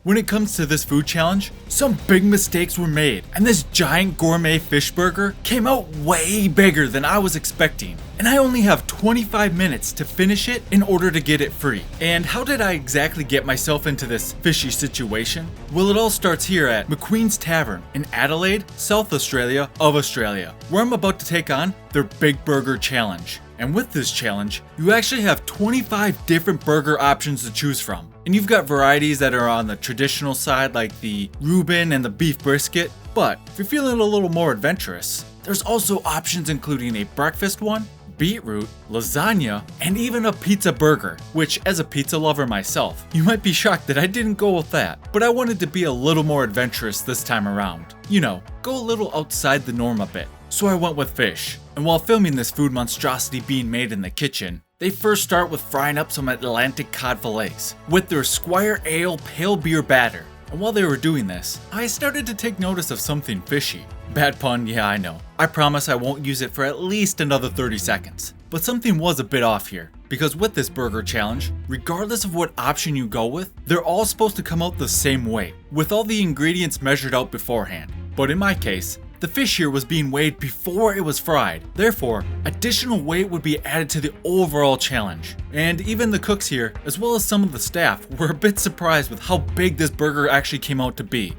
When it comes to this food challenge, some big mistakes were made, and this giant gourmet fish burger came out way bigger than I was expecting. And I only have 25 minutes to finish it in order to get it free. And how did I exactly get myself into this fishy situation? Well, it all starts here at McQueen's Tavern in Adelaide, South Australia of Australia, where I'm about to take on their Big Burger Challenge. And with this challenge, you actually have 25 different burger options to choose from. And you've got varieties that are on the traditional side like the Reuben and the beef brisket, but if you're feeling a little more adventurous, there's also options including a breakfast one, beetroot, lasagna, and even a pizza burger, which as a pizza lover myself, you might be shocked that I didn't go with that, but I wanted to be a little more adventurous this time around. You know, go a little outside the norm a bit. So I went with fish. And while filming this food monstrosity being made in the kitchen, they first start with frying up some Atlantic cod fillets with their Squire Ale pale beer batter. And while they were doing this, I started to take notice of something fishy. Bad pun, yeah, I know. I promise I won't use it for at least another 30 seconds. But something was a bit off here, because with this burger challenge, regardless of what option you go with, they're all supposed to come out the same way, with all the ingredients measured out beforehand. But in my case, the fish here was being weighed before it was fried. Therefore, additional weight would be added to the overall challenge. And even the cooks here, as well as some of the staff, were a bit surprised with how big this burger actually came out to be.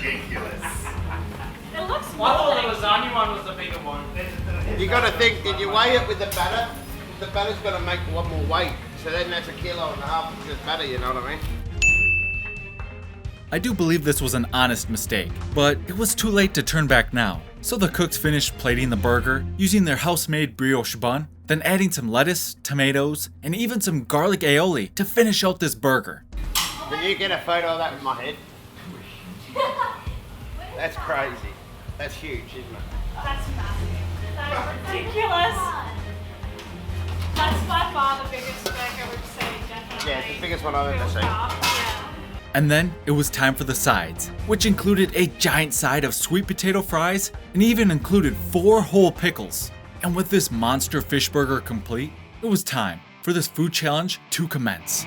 Ridiculous. It looks I thought the lasagna one was the bigger one. You got to think, did you weigh it with the batter? The batter's going to make a lot more weight. So then that's 1.5 kilos of just batter, you know what I mean? I do believe this was an honest mistake, but it was too late to turn back now. So the cooks finished plating the burger using their house-made brioche bun, then adding some lettuce, tomatoes, and even some garlic aioli to finish out this burger. Can you get a photo of that with my head? That's crazy. That's huge, isn't it? That's massive. That is ridiculous. That's by far the biggest burger I would say, definitely. Yeah, it's the biggest one I've ever seen. Yeah. And then it was time for the sides, which included a giant side of sweet potato fries and even included 4 whole pickles. And with this monster fish burger complete, it was time for this food challenge to commence.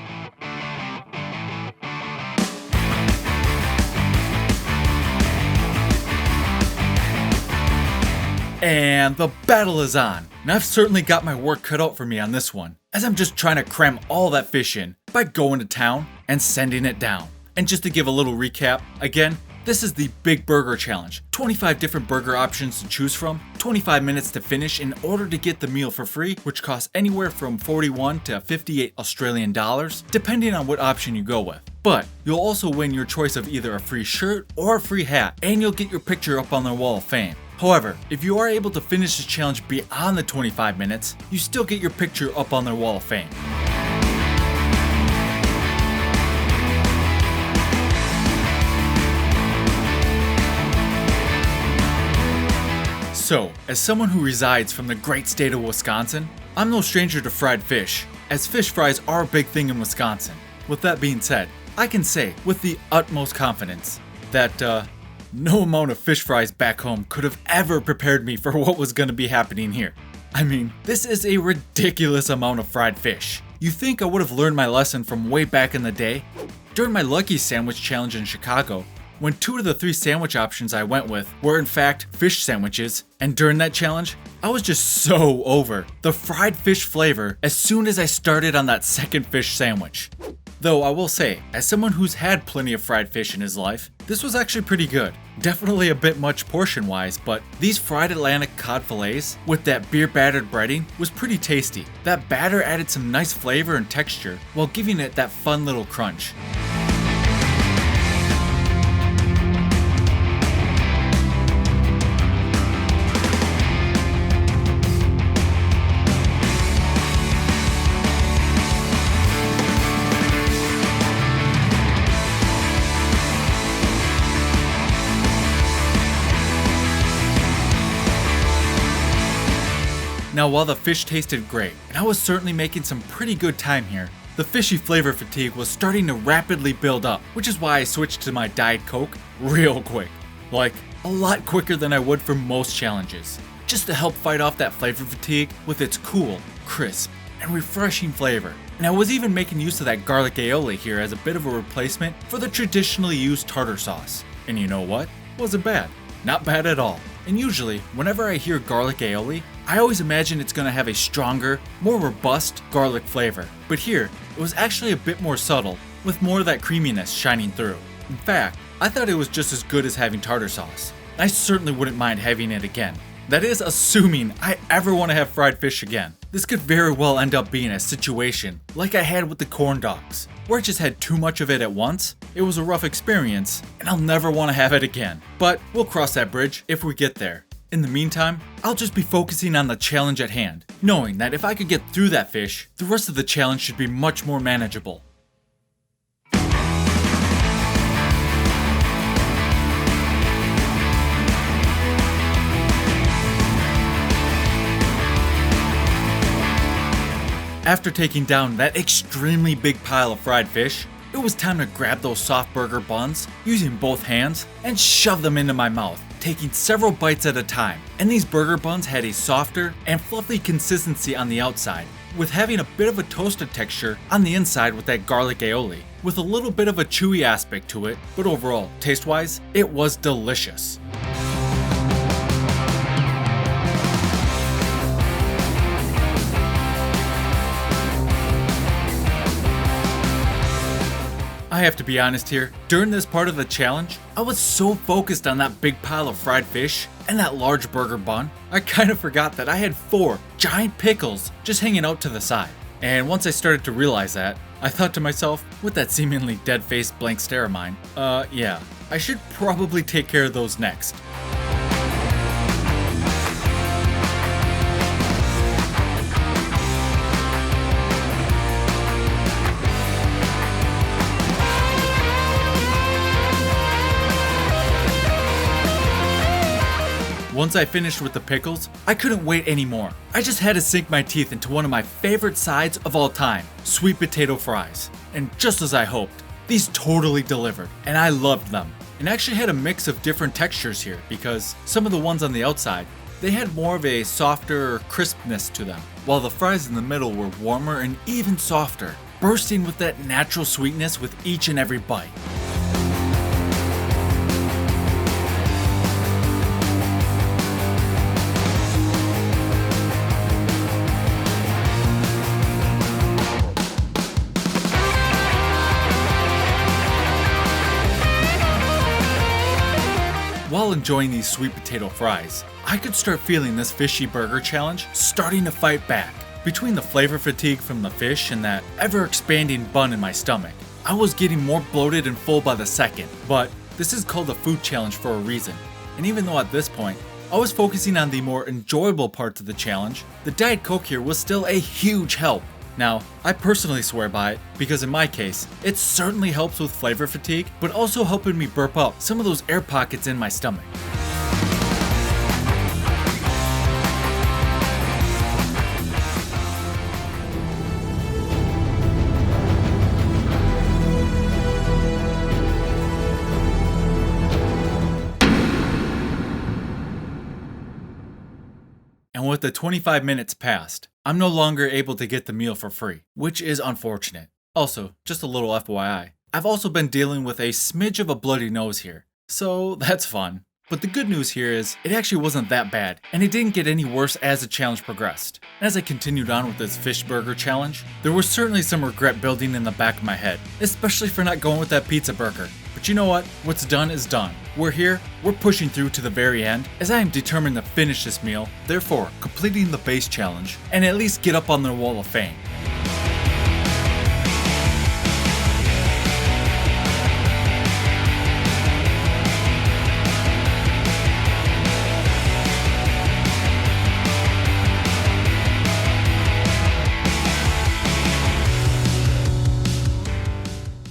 And the battle is on. And I've certainly got my work cut out for me on this one, as I'm just trying to cram all that fish in by going to town and sending it down. And just to give a little recap, again, this is the Big Burger Challenge. 25 different burger options to choose from, 25 minutes to finish in order to get the meal for free, which costs anywhere from 41 to 58 Australian dollars, depending on what option you go with. But you'll also win your choice of either a free shirt or a free hat, and you'll get your picture up on their wall of fame. However, if you are able to finish the challenge beyond the 25 minutes, you still get your picture up on their wall of fame. So, as someone who resides from the great state of Wisconsin, I'm no stranger to fried fish, as fish fries are a big thing in Wisconsin. With that being said, I can say with the utmost confidence that no amount of fish fries back home could have ever prepared me for what was going to be happening here. I mean, this is a ridiculous amount of fried fish. You think I would have learned my lesson from way back in the day? During my Lucky Sandwich Challenge in Chicago, when 2 of the 3 sandwich options I went with were in fact fish sandwiches, and during that challenge, I was just so over the fried fish flavor as soon as I started on that second fish sandwich. Though I will say, as someone who's had plenty of fried fish in his life, this was actually pretty good. Definitely a bit much portion wise, but these fried Atlantic cod fillets with that beer battered breading was pretty tasty. That batter added some nice flavor and texture while giving it that fun little crunch. Now while the fish tasted great, and I was certainly making some pretty good time here, the fishy flavor fatigue was starting to rapidly build up, which is why I switched to my Diet Coke real quick. Like, a lot quicker than I would for most challenges. Just to help fight off that flavor fatigue with its cool, crisp, and and refreshing flavor. And I was even making use of that garlic aioli here as a bit of a replacement for the traditionally used tartar sauce. And you know what? Wasn't bad. Not bad at all. And usually, whenever I hear garlic aioli, I always imagine it's going to have a stronger, more robust garlic flavor. But here, it was actually a bit more subtle, with more of that creaminess shining through. In fact, I thought it was just as good as having tartar sauce. I certainly wouldn't mind having it again. That is assuming I ever want to have fried fish again. This could very well end up being a situation like I had with the corn dogs, where I just had too much of it at once. It was a rough experience, and I'll never want to have it again. But we'll cross that bridge if we get there. In the meantime, I'll just be focusing on the challenge at hand, knowing that if I could get through that fish, the rest of the challenge should be much more manageable. After taking down that extremely big pile of fried fish, it was time to grab those soft burger buns using both hands and shove them into my mouth, taking several bites at a time. And these burger buns had a softer and fluffy consistency on the outside, with having a bit of a toasted texture on the inside with that garlic aioli, with a little bit of a chewy aspect to it, but overall, taste-wise, it was delicious. I have to be honest here, during this part of the challenge, I was so focused on that big pile of fried fish and that large burger bun, I kind of forgot that I had 4 giant pickles just hanging out to the side. And once I started to realize that, I thought to myself, with that seemingly dead-faced blank stare of mine, yeah, I should probably take care of those next. Once I finished with the pickles, I couldn't wait anymore. I just had to sink my teeth into one of my favorite sides of all time, sweet potato fries. And just as I hoped, these totally delivered, and I loved them. And actually had a mix of different textures here because some of the ones on the outside, they had more of a softer crispness to them, while the fries in the middle were warmer and even softer, bursting with that natural sweetness with each and every bite. While enjoying these sweet potato fries, I could start feeling this fishy burger challenge starting to fight back. Between the flavor fatigue from the fish and that ever-expanding bun in my stomach, I was getting more bloated and full by the second. But this is called a food challenge for a reason. And even though at this point, I was focusing on the more enjoyable parts of the challenge, the Diet Coke here was still a huge help. Now, I personally swear by it because in my case, it certainly helps with flavor fatigue, but also helping me burp out some of those air pockets in my stomach. And with the 25 minutes past, I'm no longer able to get the meal for free, which is unfortunate. Also, just a little FYI, I've also been dealing with a smidge of a bloody nose here, so that's fun. But the good news here is, it actually wasn't that bad, and it didn't get any worse as the challenge progressed. As I continued on with this fish burger challenge, there was certainly some regret building in the back of my head, especially for not going with that pizza burger. But you know what? What's done is done. We're here, we're pushing through to the very end, as I am determined to finish this meal, therefore completing the base challenge, and at least get up on the wall of fame.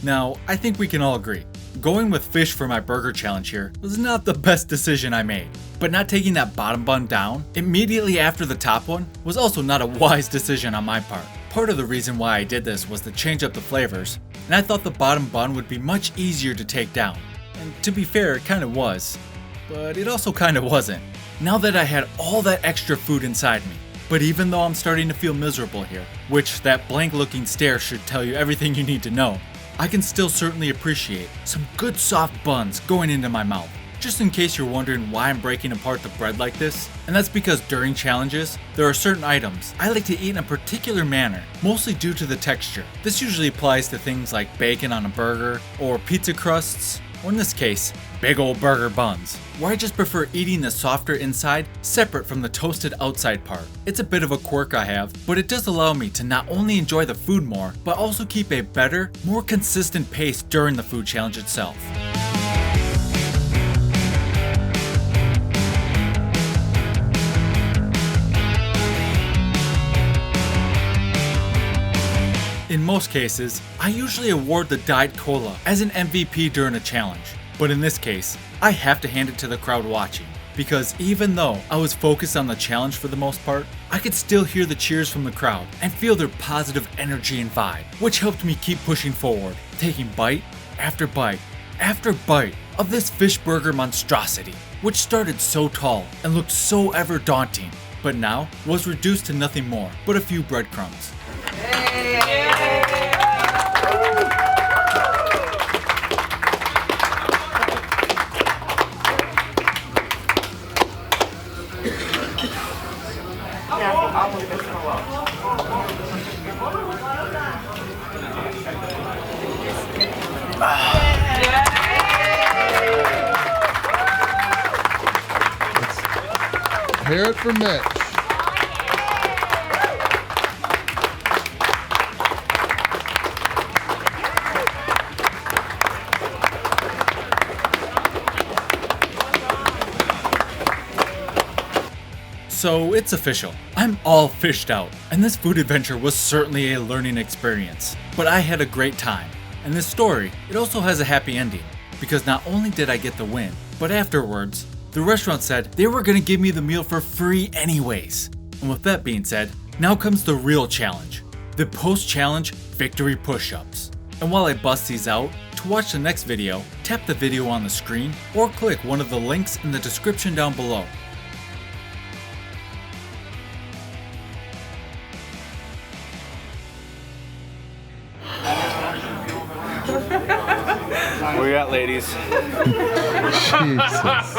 Now, I think we can all agree, going with fish for my burger challenge here was not the best decision I made. But not taking that bottom bun down immediately after the top one was also not a wise decision on my part. Part of the reason why I did this was to change up the flavors, and I thought the bottom bun would be much easier to take down. And to be fair, it kind of was, but it also kind of wasn't. Now that I had all that extra food inside me, But even though I'm starting to feel miserable here, which that blank looking stare should tell you everything you need to know, I can still certainly appreciate some good soft buns going into my mouth. Just in case you're wondering why I'm breaking apart the bread like this, and that's because during challenges, there are certain items I like to eat in a particular manner, mostly due to the texture. This usually applies to things like bacon on a burger, or pizza crusts, or in this case, big old burger buns, where I just prefer eating the softer inside separate from the toasted outside part. It's a bit of a quirk I have, but it does allow me to not only enjoy the food more, but also keep a better, more consistent pace during the food challenge itself. In most cases, I usually award the Diet Cola as an MVP during a challenge, but in this case, I have to hand it to the crowd watching, because even though I was focused on the challenge for the most part, I could still hear the cheers from the crowd and feel their positive energy and vibe, which helped me keep pushing forward, taking bite after bite after bite of this fish burger monstrosity, which started so tall and looked so ever daunting, but now was reduced to nothing more but a few breadcrumbs. Hear it from Mitch. So it's official. I'm all fished out, and this food adventure was certainly a learning experience. But I had a great time, and this story, it also has a happy ending, because not only did I get the win, but afterwards, the restaurant said they were gonna give me the meal for free anyways. And with that being said, now comes the real challenge, the post-challenge victory push-ups. And while I bust these out, to watch the next video, tap the video on the screen, or click one of the links in the description down below. Where you at, ladies? Jesus.